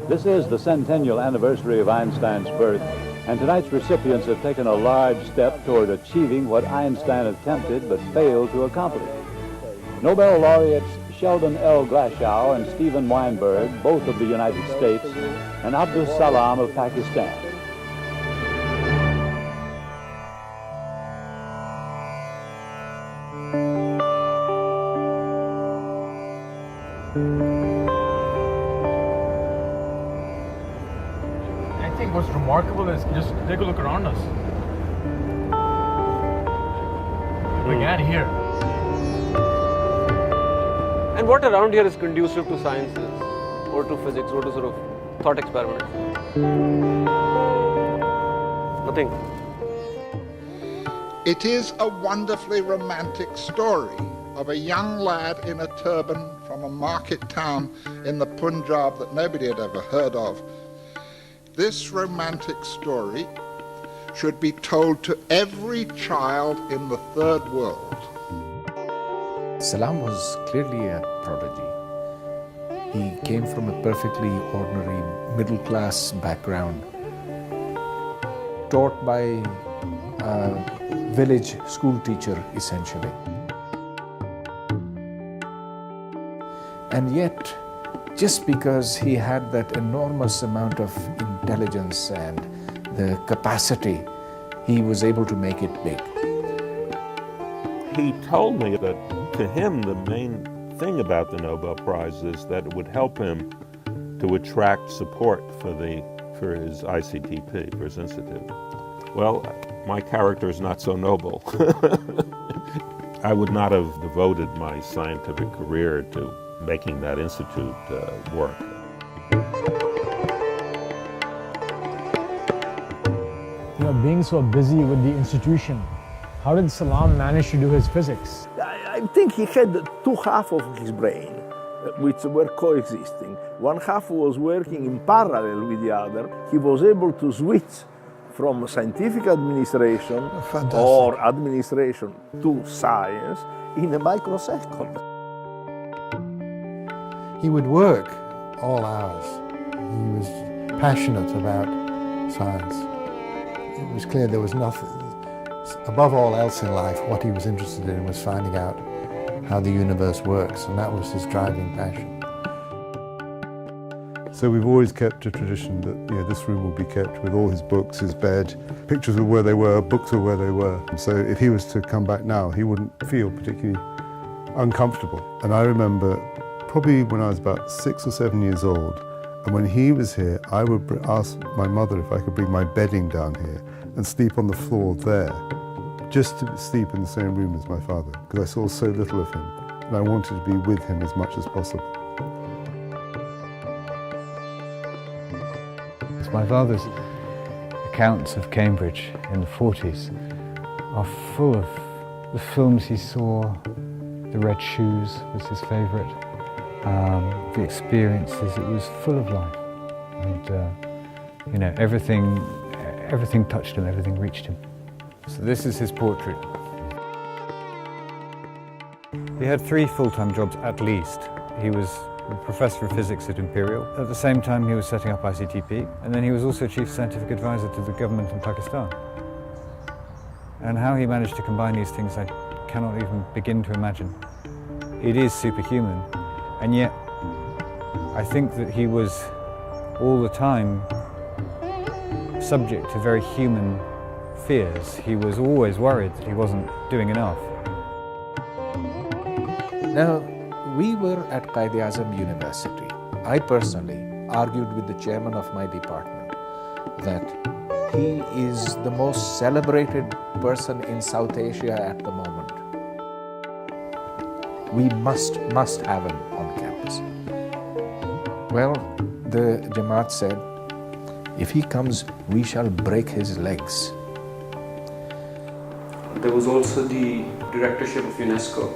This is the centennial anniversary of Einstein's birth, and tonight's recipients have taken a large step toward achieving what Einstein attempted but failed to accomplish. Nobel laureates Sheldon L. Glashow and Stephen Weinberg, both of the United States, and Abdus Salam of Pakistan. I think what's remarkable is just take a look around us. We began here. And what around here is conducive to sciences or to physics or to sort of thought experiments? Nothing. It is a wonderfully romantic story of a young lad in a turban from a market town in the Punjab that nobody had ever heard of. This romantic story should be told to every child in the third world. Salam was clearly a prodigy. He came from a perfectly ordinary middle-class background, taught by a village school teacher, essentially. And yet, just because he had that enormous amount of intelligence and the capacity, he was able to make it big. He told me that to him the main thing about the Nobel Prize is that it would help him to attract support for his ICTP, for his institute. Well, my character is not so noble. I would not have devoted my scientific career to making that institute work. You know, being so busy with the institution, how did Salam manage to do his physics? I think he had two halves of his brain which were coexisting. One half was working in parallel with the other. He was able to switch from scientific administration or administration to science in a microsecond. He would work all hours. He was passionate about science. It was clear there was nothing, above all else in life, what he was interested in was finding out how the universe works, and that was his driving passion. So we've always kept a tradition that this room will be kept with all his books, his bed, pictures were where they were, books were where they were. So if he was to come back now, he wouldn't feel particularly uncomfortable. And I remember probably when I was about 6 or 7 years old, and when he was here, I would ask my mother if I could bring my bedding down here and sleep on the floor there, just to sleep in the same room as my father, because I saw so little of him, and I wanted to be with him as much as possible. My father's accounts of Cambridge in the 40s are full of the films he saw. The Red Shoes was his favourite. The experiences, it was full of life. And, everything touched him, everything reached him. So this is his portrait. He had 3 full-time jobs at least. He was a professor of physics at Imperial. At the same time, he was setting up ICTP, and then he was also chief scientific advisor to the government in Pakistan. And how he managed to combine these things, I cannot even begin to imagine. It is superhuman, and yet I think that he was all the time subject to very human fears. He was always worried that he wasn't doing enough. Now, we were at Quaid-e-Azam University. I personally argued with the chairman of my department that he is the most celebrated person in South Asia at the moment. We must have him on campus. Well, the Jamaat said, if he comes, we shall break his legs. There was also the directorship of UNESCO.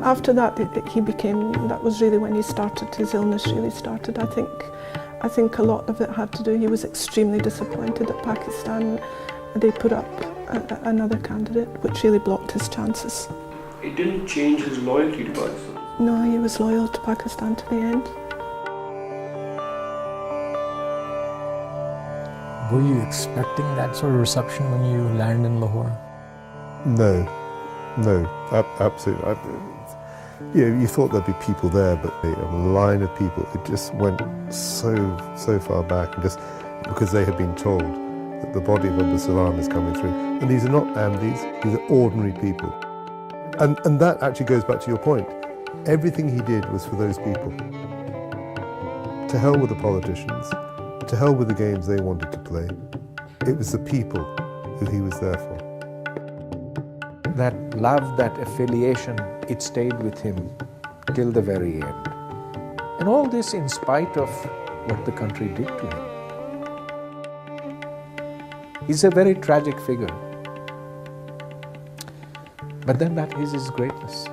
After that, he became. That was really when he started. His illness really started. I think a lot of it had to do. He was extremely disappointed at Pakistan. They put up another candidate, which really blocked his chances. It didn't change his loyalty to Pakistan. No, he was loyal to Pakistan to the end. Were you expecting that sort of reception when you landed in Lahore? No, absolutely. You thought there'd be people there, but a line of people, it just went so far back, and just because they had been told that the body of Abdus Salam is coming through. And these are not Ahmadis, these are ordinary people. And that actually goes back to your point. Everything he did was for those people. To hell with the politicians, to hell with the games they wanted to play. It was the people who he was there for. That love, that affiliation, it stayed with him till the very end. And all this in spite of what the country did to him. He's a very tragic figure. But then that is his greatness.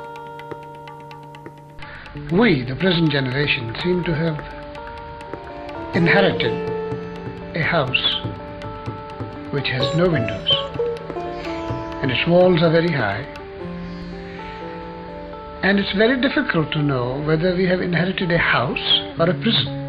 We, the present generation, seem to have inherited a house which has no windows, and its walls are very high, and it's very difficult to know whether we have inherited a house or a prison.